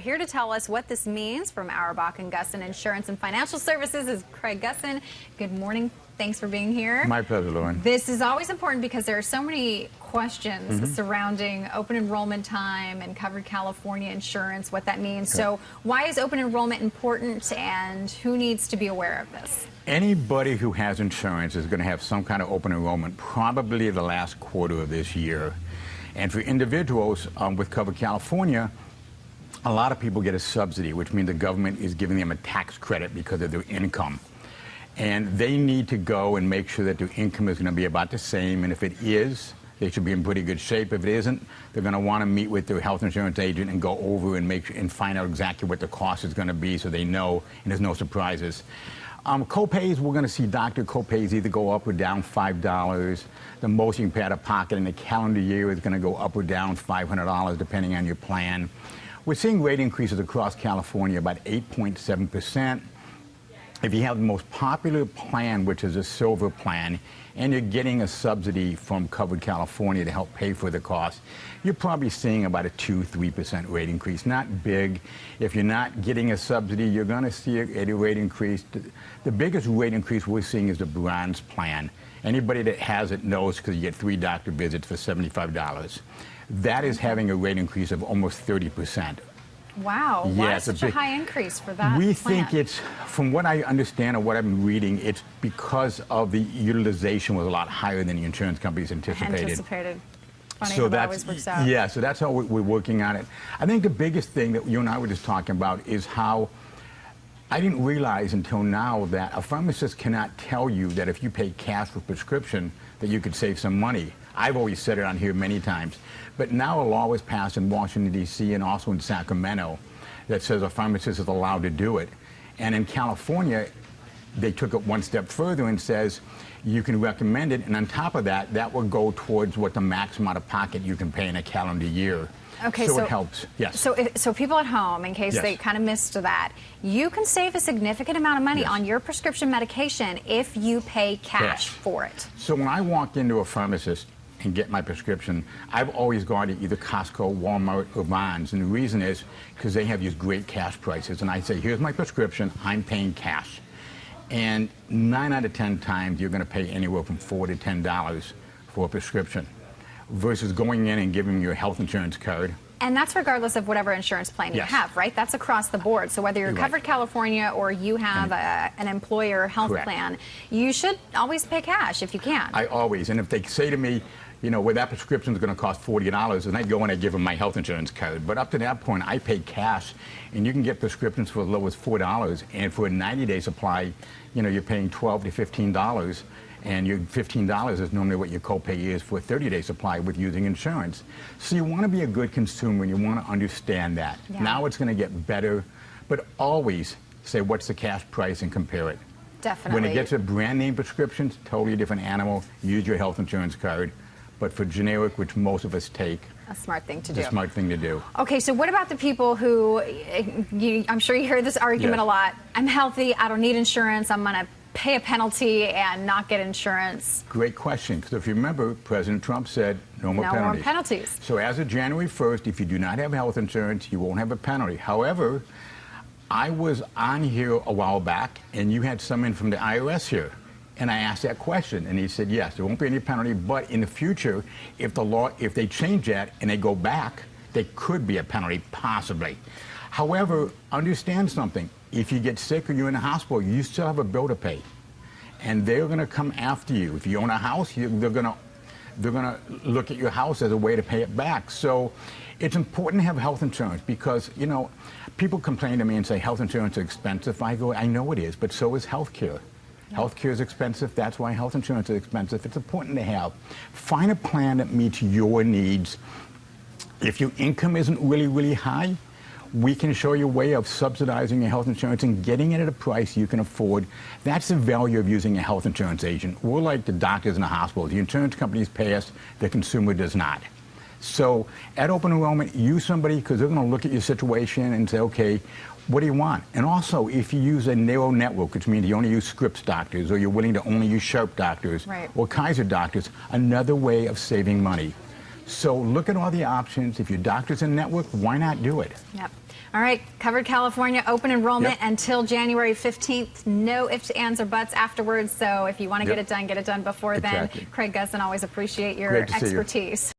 Here to tell us what this means from Auerbach and Gusson Insurance and Financial Services is Craig Gusson. Good morning. Thanks for being here. My pleasure, Lauren. This is always important because there are so many questions surrounding open enrollment time and covered California insurance, what that means. Okay. So why is open enrollment important and who needs to be aware of this? Anybody who has insurance is going to have some kind of open enrollment probably the last quarter of this year. And for individuals with Covered California, a lot of people get a subsidy, which means the government is giving them a tax credit because of their income. And they need to go and make sure that their income is going to be about the same. And if it is, they should be in pretty good shape. If it isn't, they're going to want to meet with their health insurance agent and go over and make sure and find out exactly what the cost is going to be so they know and there's no surprises. Copays, we're going to see doctor copays either go up or down $5. The most you can pay out of pocket in a calendar year is going to go up or down $500 depending on your plan. We're seeing rate increases across California about 8.7%. If you have the most popular plan, which is a silver plan, and you're getting a subsidy from Covered California to help pay for the cost, you're probably seeing about a 2-3% rate increase. Not big. If you're not getting a subsidy, you're going to see a rate increase. The biggest rate increase we're seeing is the bronze plan. Anybody that has it knows because you get 3 doctor visits for $75. That is having a rate increase of almost 30%. Wow, why such a high increase for that We plan? think it's, from what I understand or what I've been reading, it's because of the utilization was a lot higher than the insurance companies anticipated. Funny how that always works out. Yeah, so that's how we're working on it. I think the biggest thing that you and I were just talking about is how I didn't realize until now that a pharmacist cannot tell you that if you pay cash for prescription that you could save some money. I've always said it on here many times. But now a law was passed in Washington, D.C. and also in Sacramento that says a pharmacist is allowed to do it. And in California, they took it one step further and says you can recommend it. And on top of that, that will go towards what the maximum out of pocket you can pay in a calendar year. Okay, so it helps, yes. So people at home, in case they kind of missed that, you can save a significant amount of money on your prescription medication if you pay cash for it. So when I walk into a pharmacist and get my prescription, I've always gone to either Costco, Walmart, or Vons, and the reason is because they have these great cash prices. And I say, here's my prescription, I'm paying cash. And 9 out of 10 times, you're going to pay anywhere from $4 to $10 for a prescription versus going in and giving your health insurance card. And that's regardless of whatever insurance plan you have, right? That's across the board. So whether you're Covered California or you have an employer health plan, you should always pay cash if you can. I always. And if they say to me, you know, well, that prescription is going to cost $40, and I go and I give them my health insurance card. But up to that point, I pay cash, and you can get prescriptions for as low as $4. And for a 90-day supply, you know, you're paying $12 to $15. And your $15 is normally what your copay is for a 30-day supply with using insurance. So you want to be a good consumer and you want to understand that. Now it's going to get better, but always say what's the cash price and compare it. Definitely. When it gets to brand name prescriptions, totally different animal, use your health insurance card. But for generic, which most of us take, a smart thing to do. It's a smart thing to do. Okay, so what about the people who, I'm sure you hear this argument a lot, I'm healthy, I don't need insurance, I'm going to pay a penalty and not get insurance? Great question, because if you remember, President Trump said no more penalties. So as of January 1st, if you do not have health insurance, you won't have a penalty. However, I was on here a while back, and you had someone from the IRS here. And I asked that question, and he said, yes, there won't be any penalty, but in the future, if they change that and they go back, there could be a penalty, possibly. However, understand something. If you get sick or you're in the hospital, you still have a bill to pay. And they're going to come after you. If you own a house, they're going to look at your house as a way to pay it back. So it's important to have health insurance because, you know, people complain to me and say health insurance is expensive. I go, I know it is, but so is health care. Health care is expensive. That's why health insurance is expensive. It's important to have. Find a plan that meets your needs. If your income isn't really, really high, we can show you a way of subsidizing your health insurance and getting it at a price you can afford. That's the value of using a health insurance agent. We're like the doctors in the hospital. The insurance companies pay us, the consumer does not. So at open enrollment, use somebody because they're going to look at your situation and say, okay, what do you want? And also, if you use a narrow network, which means you only use Scripps doctors or you're willing to only use Sharp doctors or Kaiser doctors, another way of saving money. So look at all the options. If your doctor's in network, why not do it? Yep. All right, Covered California, open enrollment Yep. until January 15th. No ifs, ands, or buts afterwards. So if you want to Yep. get it done before Exactly. then. Craig Gusson, always appreciate your Great to see you. expertise.